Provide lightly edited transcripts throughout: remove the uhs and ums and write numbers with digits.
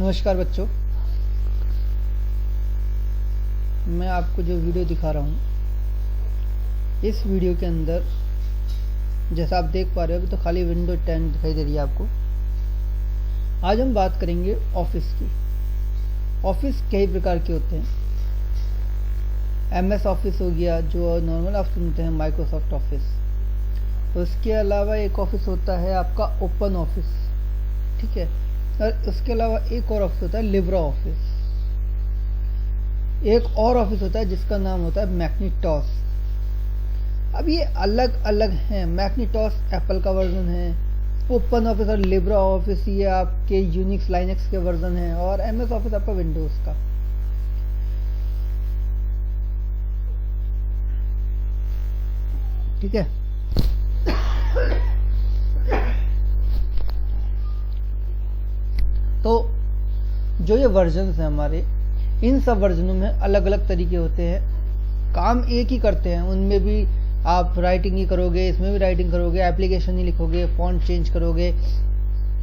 नमस्कार बच्चों, मैं आपको जो वीडियो दिखा रहा हूँ इस वीडियो के अंदर जैसा आप देख पा रहे हो अभी तो खाली विंडो 10 दिखाई दे रही है आपको। आज हम बात करेंगे ऑफिस की। ऑफिस कई प्रकार के होते हैं। MS ऑफिस हो गया जो नॉर्मल आप सुनते हैं, माइक्रोसॉफ्ट ऑफिस। उसके अलावा एक ऑफिस होता है आपका ओपन ऑफिस, ठीक है। और उसके अलावा एक और ऑफिस होता है लिब्रा ऑफिस। एक और ऑफिस होता है जिसका नाम होता है मैग्नेटॉस। अब ये अलग अलग हैं। मैग्नेटॉस एप्पल का वर्जन है, ओपन ऑफिस और लिब्रा ऑफिस ये आपके यूनिक्स लाइनक्स के वर्जन है, और MS ऑफिस आपका विंडोज का। ठीक है। तो जो ये वर्जन्स हैं हमारे, इन सब वर्जनों में अलग अलग तरीके होते हैं। काम एक ही करते हैं, उनमें भी आप राइटिंग ही करोगे, इसमें भी राइटिंग करोगे, एप्लीकेशन ही लिखोगे, फॉन्ट चेंज करोगे,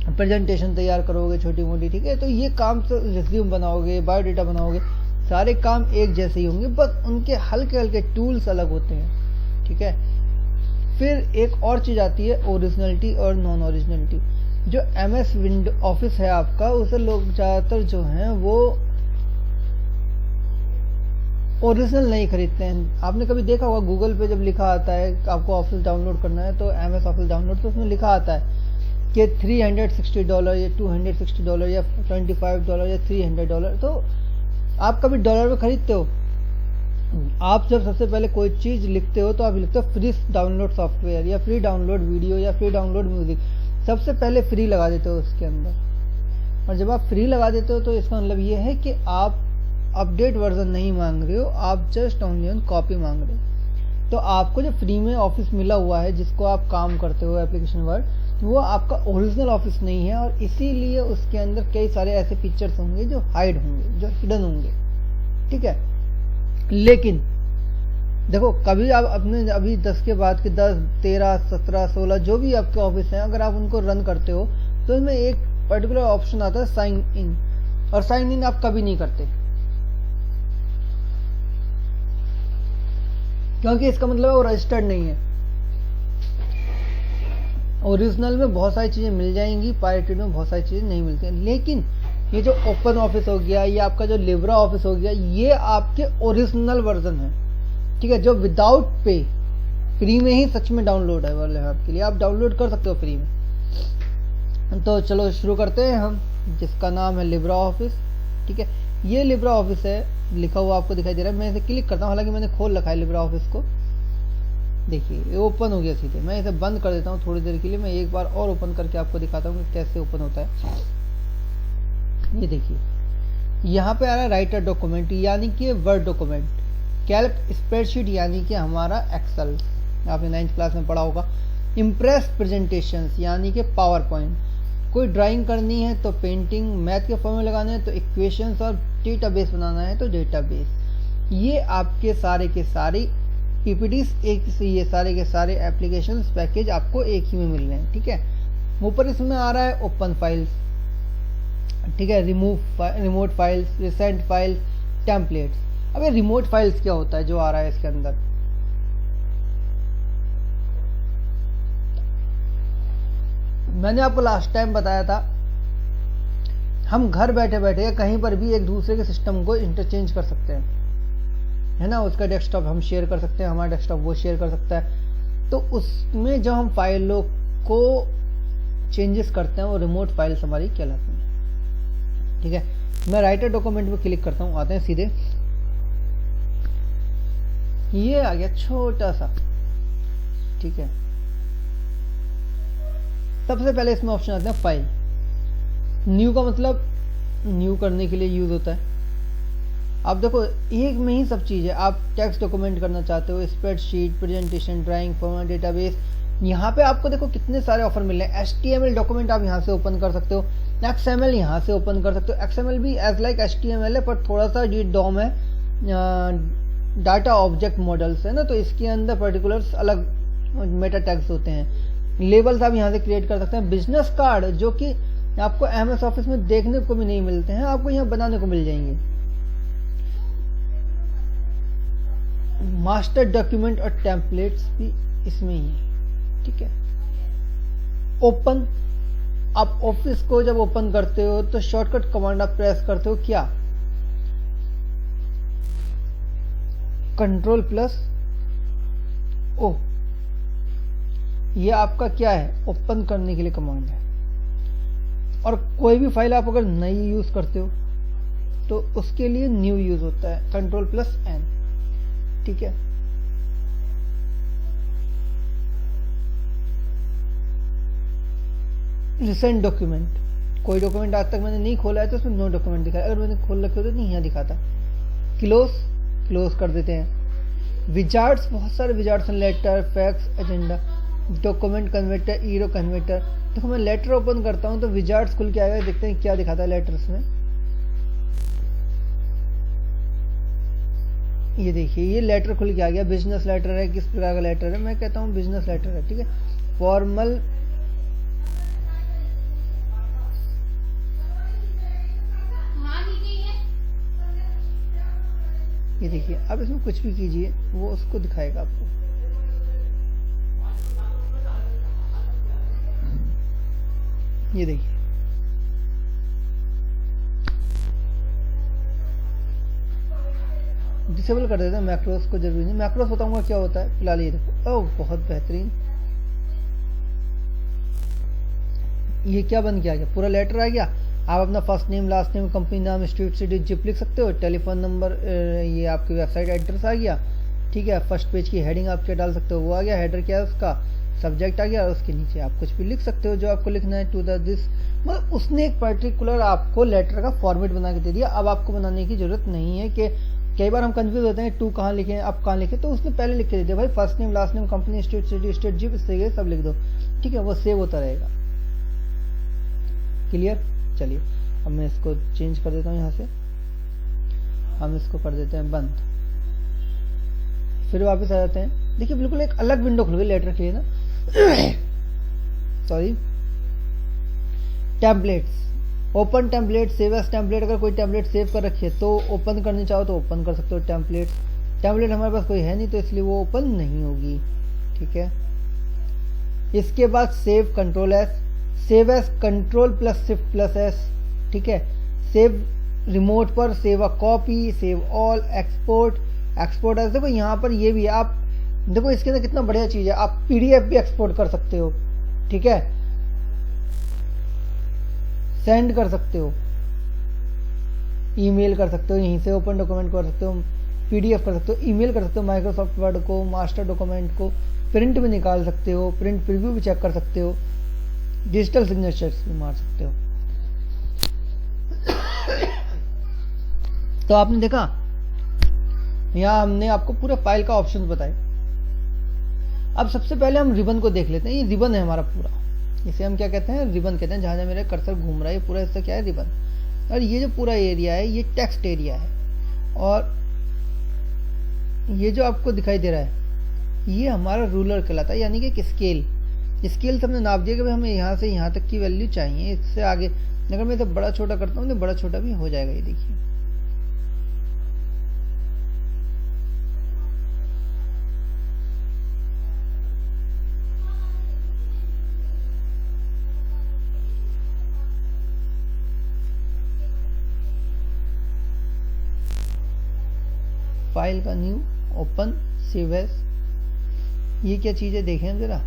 प्रेजेंटेशन तैयार करोगे छोटी मोटी, ठीक है। तो ये काम तो रिज्यूम बनाओगे, बायोडाटा बनाओगे, सारे काम एक जैसे ही होंगे, बस उनके हल्के हल्के टूल्स अलग होते हैं, ठीक है। फिर एक और चीज आती है ओरिजिनलिटी और नॉन ओरिजिनलिटी। जो MS विंडो ऑफिस है आपका, उसे लोग ज्यादातर जो हैं वो ओरिजिनल नहीं खरीदते हैं। आपने कभी देखा होगा गूगल पे जब लिखा आता है आपको ऑफिस डाउनलोड करना है तो MS ऑफिस डाउनलोड, तो उसमें लिखा आता है कि $360 या $260 या $25 या $300। तो आप कभी डॉलर में खरीदते हो? आप जब सबसे पहले कोई चीज लिखते हो तो आप लिखते हो फ्री डाउनलोड सॉफ्टवेयर या फ्री डाउनलोड वीडियो या फ्री डाउनलोड म्यूजिक। सबसे पहले फ्री लगा देते हो उसके अंदर। और जब आप फ्री लगा देते हो तो इसका मतलब ये है कि आप अपडेट वर्जन नहीं मांग रहे हो, आप जस्ट ओनली ऑन कॉपी मांग रहे हो। तो आपको जो फ्री में ऑफिस मिला हुआ है जिसको आप काम करते हो एप्लीकेशन वर्क, वो आपका ओरिजिनल ऑफिस नहीं है, और इसीलिए उसके अंदर कई सारे ऐसे फीचर्स होंगे जो हाइड होंगे, जो हिडन होंगे, ठीक है। लेकिन देखो, कभी आप अपने अभी 10 के बाद के 10, 13, 17, 16 जो भी आपके ऑफिस हैं, अगर आप उनको रन करते हो तो इसमें एक पर्टिकुलर ऑप्शन आता है साइन इन, और साइन इन आप कभी नहीं करते, क्योंकि इसका मतलब वो रजिस्टर्ड नहीं है। ओरिजिनल में बहुत सारी चीजें मिल जाएंगी, पायरेटेड में बहुत सारी चीजें नहीं मिलती हैं। लेकिन ये जो ओपन ऑफिस हो गया, ये आपका जो लिब्रा ऑफिस हो गया, ये आपके ओरिजिनल वर्जन है, ठीक है, जो विदाउट पे फ्री में ही सच में डाउनलोड है वाले आपके लिए। आप डाउनलोड कर सकते हो फ्री में। तो चलो शुरू करते हैं हम, जिसका नाम है लिब्रा ऑफिस, ठीक है। ये लिब्रा ऑफिस है, लिखा हुआ आपको दिखाई दे रहा है। मैं इसे क्लिक करता हूँ, हालांकि मैंने खोल रखा है लिब्रा ऑफिस को। देखिए ये ओपन हो गया सीधे। मैं इसे बंद कर देता हूँ थोड़ी देर के लिए। मैं एक बार और ओपन करके आपको दिखाता हूँ कि कैसे ओपन होता है। ये देखिए यहाँ पे आ रहा है राइटर डॉक्यूमेंट, यानी कि वर्ड डॉक्यूमेंट। कैल्क स्प्रेडशीट यानी कि हमारा एक्सेल, आपने 9th क्लास में पढ़ा होगा। इम्प्रेस प्रेजेंटेशंस यानी कि पावर पॉइंट। कोई ड्राइंग करनी है तो पेंटिंग, मैथ के फॉर्मूले लगाने हैं तो इक्वेशंस, और डेटाबेस बनाना है तो डेटाबेस। ये आपके सारे के सारे PPTs एक से, ये सारे के सारे एप्लीकेशंस पैकेज आपको एक ही में मिल रहे हैं, ठीक है। ऊपर इसमें आ रहा है ओपन फाइल्स, ठीक है, remote files, recent files, templates. अब ये रिमोट फाइल्स क्या होता है जो आ रहा है इसके अंदर? मैंने आपको लास्ट टाइम बताया था, हम घर बैठे बैठे या कहीं पर भी एक दूसरे के सिस्टम को इंटरचेंज कर सकते हैं, है ना। उसका डेस्कटॉप हम शेयर कर सकते हैं, हमारा डेस्कटॉप वो शेयर कर सकता है। तो उसमें जो हम फाइलों को चेंजेस करते हैं वो रिमोट फाइल्स हमारी कहलाती हैं, ठीक है। मैं राइटर डॉक्यूमेंट में क्लिक करता हूँ, आते हैं सीधे। ये आ गया छोटा सा, ठीक है। सबसे पहले इसमें ऑप्शन आते हैं फाइल। न्यू का मतलब न्यू करने के लिए यूज होता है। आप देखो एक में ही सब चीज है। आप टेक्स्ट डॉक्यूमेंट करना चाहते हो, spreadsheet, presentation, drawing, format, database, यहाँ पे आपको देखो कितने सारे ऑफर मिल रहे हैं। HTML डॉक्यूमेंट आप यहाँ से ओपन कर सकते हो, XML यहाँ से ओपन कर सकते हो। XML भी एज लाइक HTML है, पर थोड़ा सा DOM है, डाटा ऑब्जेक्ट मॉडल्स है ना, तो इसके अंदर पर्टिकुलर्स अलग मेटा टैग्स होते हैं। लेबल्स आप यहाँ से क्रिएट कर सकते हैं। बिजनेस कार्ड जो कि आपको MS ऑफिस में देखने को भी नहीं मिलते हैं, आपको यहाँ बनाने को मिल जाएंगे। मास्टर डॉक्यूमेंट और टेम्पलेट्स भी इसमें ही है, ठीक है। ओपन, आप ऑफिस को जब ओपन करते हो तो शॉर्टकट कमांड आप प्रेस करते हो क्या, Ctrl+O, ये आपका क्या है, ओपन करने के लिए कमांड है। और कोई भी फाइल आप अगर नई यूज करते हो तो उसके लिए न्यू यूज होता है, Ctrl+N, ठीक है। रिसेंट डॉक्यूमेंट, कोई डॉक्यूमेंट आज तक मैंने नहीं खोला है तो उसमें नो डॉक्यूमेंट दिखाया, अगर मैंने खोल रखे होते तो नहीं यहाँ दिखाता। क्लोज कर देते हैं। विजार्ड्स, बहुत सारे विजार्ड्स हैं, letter, fax, agenda, document converter, euro converter. देखो मैं लेटर ओपन करता हूँ तो विजार्ड्स खुल के आएगा, देखते हैं क्या दिखाता है लेटर्स में। ये देखिए ये लेटर खुल के आ गया, बिजनेस लेटर है, किस प्रकार का लेटर है, मैं कहता हूँ बिजनेस लेटर है, ठीक है। फॉर्मल, ये देखिए अब इसमें कुछ भी कीजिए वो उसको दिखाएगा आपको। ये देखिए डिसेबल कर देते हैं मैक्रोस को, जरूरी नहीं, मैक्रोस बताऊंगा क्या होता है फिलहाल। ये देखो, ओह बहुत बेहतरीन, ये क्या बन के आ गया, पूरा लेटर आ गया। आप अपना first name, last name, company नाम, स्ट्रीट, सिटी, जिप लिख सकते हो, टेलीफोन नंबर, ये आपकी वेबसाइट एड्रेस आ गया, ठीक है। फर्स्ट पेज की हेडिंग आप क्या डाल सकते हो वो आ गया, हेडर क्या है उसका, सब्जेक्ट आ गया, और उसके नीचे आप कुछ भी लिख सकते हो जो आपको लिखना है। टू द दिस, मतलब उसने एक पर्टिकुलर आपको लेटर का फॉर्मेट बना के दे दिया। अब आपको बनाने की जरूरत नहीं है कि कई बार हम कंफ्यूज होते हैं टू कहाँ लिखें, अब कहाँ लिखें, तो उसने पहले लिख के दे दिया, भाई first name, last name, company, state, city, state, zip, इस तरीके सब लिख दो, ठीक है, वो सेव होता रहेगा। क्लियर। चलिए अब मैं इसको चेंज कर देता हूँ, यहाँ से हम इसको कर देते हैं बंद, फिर वापस आ जाते हैं। देखिए बिल्कुल एक अलग विंडो खुल गई लेटर के लिए ना। Sorry, templates, open template, save as template. अगर कोई टेम्पलेट सेव कर रखी है तो ओपन करनी चाहो तो ओपन कर सकते हो टेम्पलेट। टेम्पलेट हमारे पास कोई है नहीं तो इसलिए वो ओपन नहीं होगी, ठीक है। इसके बाद save, Ctrl+S, save as Ctrl+Shift+S, ठीक है। सेव रिमोट पर, save a copy, save all, export as. देखो यहाँ पर ये भी है, आप देखो इसके अंदर कितना बढ़िया चीज है, आप PDF भी एक्सपोर्ट कर सकते हो, ठीक है, सेंड कर सकते हो, ईमेल कर सकते हो, यहीं से ओपन डॉक्यूमेंट कर सकते हो, PDF कर सकते हो, ईमेल कर सकते हो, माइक्रोसॉफ्ट वर्ड को, मास्टर डॉक्यूमेंट को प्रिंट भी निकाल सकते हो, प्रिंट प्रीव्यू भी चेक कर सकते हो, डिजिटल सिग्नेचर्स भी मार सकते हो। तो आपने देखा यहाँ हमने आपको पूरे फाइल का ऑप्शन बताए। अब सबसे पहले हम रिबन को देख लेते हैं। ये रिबन है हमारा पूरा, इसे हम क्या कहते हैं, रिबन कहते हैं। जहां जहां मेरा कर्सर घूम रहा है ये पूरा हिस्सा क्या है, रिबन। और ये जो पूरा एरिया है ये टेक्स्ट एरिया है, और ये जो आपको दिखाई दे रहा है ये हमारा रूलर कहलाता है, यानी कि स्केल। स्केल से हमने नाप दिया कि भाई हमें यहाँ से यहाँ तक की वैल्यू चाहिए, इससे आगे अगर मैं इसे बड़ा छोटा करता हूँ तो बड़ा छोटा भी हो जाएगा। ये देखिए फाइल का न्यू, ओपन, सेव एज, ये क्या चीज है देखें जरा,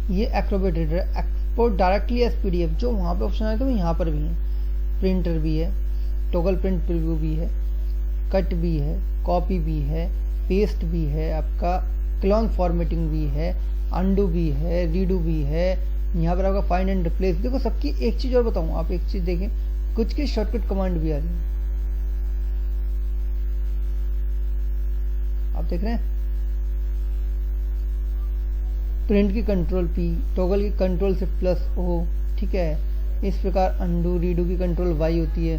ये Acrobat Reader, export directly as PDF, जो वहां पे ऑप्शन आए तो यहाँ पर भी है, प्रिंटर भी है, टॉगल प्रिंट प्रीव्यू भी है, कट भी है, कॉपी भी है, पेस्ट भी है, आपका क्लोन फॉर्मेटिंग भी है, अंडू भी है, रीडू भी है, यहाँ पर आपका फाइंड एंड रिप्लेस। देखो सबकी एक चीज और बताऊँ, आप एक चीज देखें, कुछ की शॉर्टकट कमांड भी आ रही है, आप देख रहे हैं। प्रिंट की Ctrl+P, टॉगल की Ctrl+Shift+O, ठीक है। इस प्रकार अंडू, रीडू की Ctrl+Y होती है।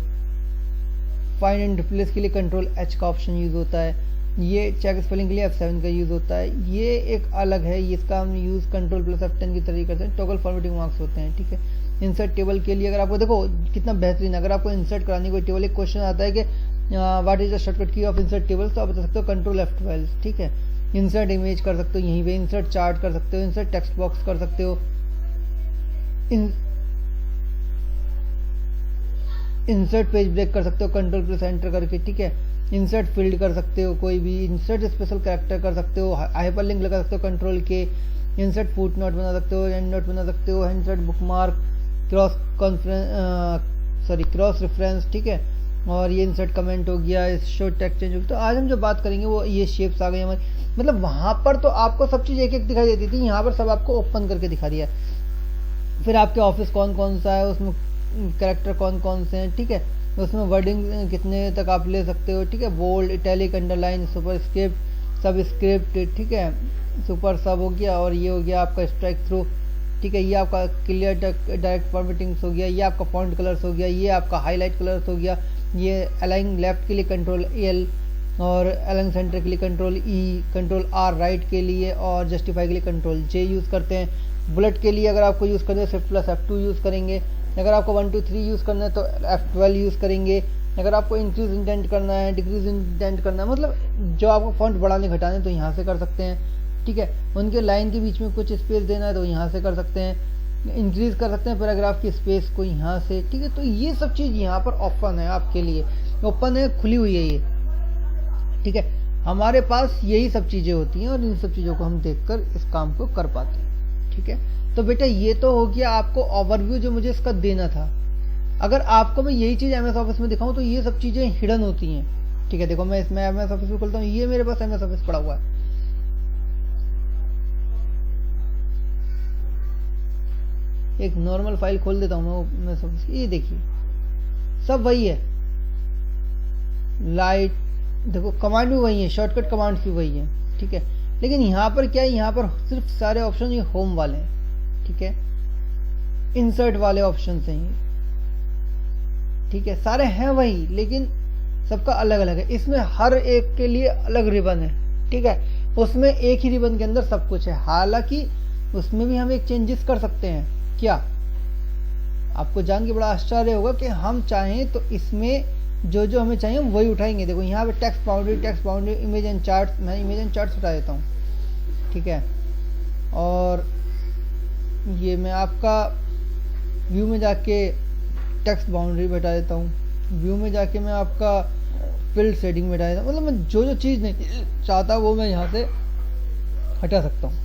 फाइंड एंड रिप्लेस के लिए Ctrl+H का ऑप्शन यूज होता है। ये चेक स्पेलिंग के लिए F7 का यूज़ होता है, ये एक अलग है, इसका हम यूज़ Ctrl+F10 की तरह करते हैं। टॉगल फॉर्मेटिंग मार्क्स होते हैं, ठीक है। इंसर्ट टेबल के लिए अगर आपको देखो कितना बेहतरीन, अगर आपको इंसर्ट करानी कोई टेबल, एक क्वेश्चन आता है कि व्हाट इज द शॉर्टकट की ऑफ इंसर्ट टेबल, तो आप बता सकते हो Ctrl+F12, ठीक है। इंसर्ट इमेज कर सकते हो यहीं पे, इंसर्ट चार्ट कर सकते हो, इंसर्ट टेक्स्ट बॉक्स कर सकते हो, इंसर्ट पेज ब्रेक कर सकते हो Ctrl+Enter करके, ठीक है। इंसर्ट फील्ड कर सकते हो कोई भी, इंसर्ट स्पेशल कैरेक्टर कर सकते हो, हाइपरलिंक लगा सकते हो Ctrl के, इंसर्ट फुट नोट बना सकते हो, एंड नोट बना सकते हो, इंसर्ट बुकमार्क, क्रॉस रेफरेंस, ठीक है। और ये इंसर्ट कमेंट हो गया, शो टेक्स्ट चेंज हो गया। तो आज हम जो बात करेंगे वो ये शेप्स आ गई हमारी, मतलब वहां पर तो आपको सब चीज़ एक एक दिखाई देती थी, यहाँ पर सब आपको ओपन करके दिखा दिया है। फिर आपके ऑफिस कौन कौन सा है, उसमें कैरेक्टर कौन कौन से हैं, ठीक है, उसमें वर्डिंग कितने तक आप ले सकते हो, ठीक है। Bold, italic, underline, superscript, subscript, ठीक है, सुपर सब हो गया, और ये हो गया आपका स्ट्राइक थ्रू, ठीक है। ये आपका क्लियर डायरेक्ट फॉर्मेटिंग्स हो गया, ये आपका फॉन्ट कलर्स हो गया, ये आपका हाईलाइट कलर्स हो गया, ये अलाइन लेफ्ट के लिए Ctrl+L, और अलाइन सेंटर के लिए Ctrl+E, Ctrl+R राइट के लिए, और जस्टिफाई के लिए Ctrl+J यूज़ करते हैं। बुलेट के लिए अगर आपको यूज़ करना है Shift+F2 यूज़ करेंगे, अगर आपको 1 2 3 यूज़ करना है तो F12 यूज़ करेंगे, अगर आपको इंक्रीज इंडेंट करना है, डिक्रीज इंडेंट करना है, मतलब जो आपको फॉन्ट बढ़ाने घटाने तो यहाँ से कर सकते हैं, ठीक है। उनके लाइन के बीच में कुछ स्पेस देना है तो यहाँ से कर सकते हैं, इंक्रीज कर सकते हैं पैराग्राफ की स्पेस को यहाँ से, ठीक है। तो ये सब चीज़ यहाँ पर ओपन है आपके लिए, ओपन है, खुली हुई है ये, ठीक है। हमारे पास यही सब चीज़ें होती हैं और इन सब चीज़ों को हम देखकर इस काम को कर पाते हैं, ठीक है। तो बेटा ये तो हो गया आपको ओवरव्यू जो मुझे इसका देना था। अगर आपको मैं यही चीज़ MS ऑफिस में दिखाऊं तो ये सब चीज़ें हिडन होती हैं, ठीक है। देखो मैं इसमें MS ऑफिस में खोलता हूँ, ये मेरे पास MS ऑफिस पड़ा हुआ है, एक नॉर्मल फाइल खोल देता हूँ मैं MS ऑफिस की, ये देखिए सब वही है, लाइट देखो, कमांड भी वही है, शॉर्टकट कमांड भी वही है, ठीक है। लेकिन यहाँ पर क्या है, यहाँ पर सिर्फ सारे ऑप्शन ये होम वाले हैं, ठीक है, इंसर्ट वाले ऑप्शन हैं ये, ठीक है, सारे हैं वही, लेकिन सबका अलग अलग है। इसमें हर एक के लिए अलग रिबन है, ठीक है, उसमें एक ही रिबन के अंदर सब कुछ है। हालांकि उसमें भी हम एक चेंजेस कर सकते हैं, क्या आपको जान के बड़ा आश्चर्य होगा कि हम चाहें तो इसमें जो जो हमें चाहिए हम वही उठाएंगे। देखो यहाँ पे text boundary, image and charts, मैं इमेज एंड चार्ट्स उठा देता हूँ, ठीक है। और ये मैं आपका व्यू में जाके टेक्स्ट बाउंड्री बैठा देता हूँ, व्यू में जाके मैं आपका फील्ड शेडिंग में बैठा देता हूँ, मतलब मैं जो जो चीज़ नहीं चाहता वो मैं यहाँ से हटा सकता हूँ,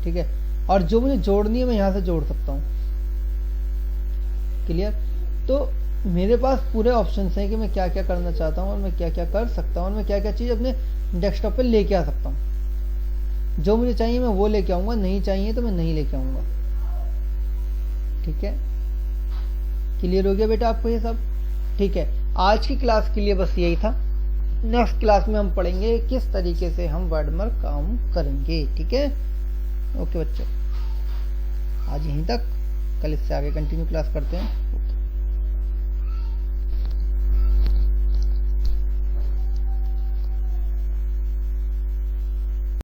ठीक है। और जो मुझे जोड़नी है मैं यहाँ से जोड़ सकता हूँ, क्लियर। तो मेरे पास पूरे ऑप्शंस हैं कि मैं क्या क्या करना चाहता हूँ और मैं क्या क्या कर सकता हूँ और मैं क्या क्या चीज़ अपने डेस्कटॉप पे लेके आ सकता हूँ। जो मुझे चाहिए मैं वो लेके आऊँगा, नहीं चाहिए तो मैं नहीं लेके आऊँगा, ठीक है। क्लियर हो गया बेटा आपको ये सब, ठीक है। आज की क्लास के लिए बस यही था। नेक्स्ट क्लास में हम पढ़ेंगे किस तरीके से हम वर्डमार्क काम करेंगे, ठीक है। ओके बच्चों, आज यहीं तक, कल इससे आगे कंटिन्यू क्लास करते हैं।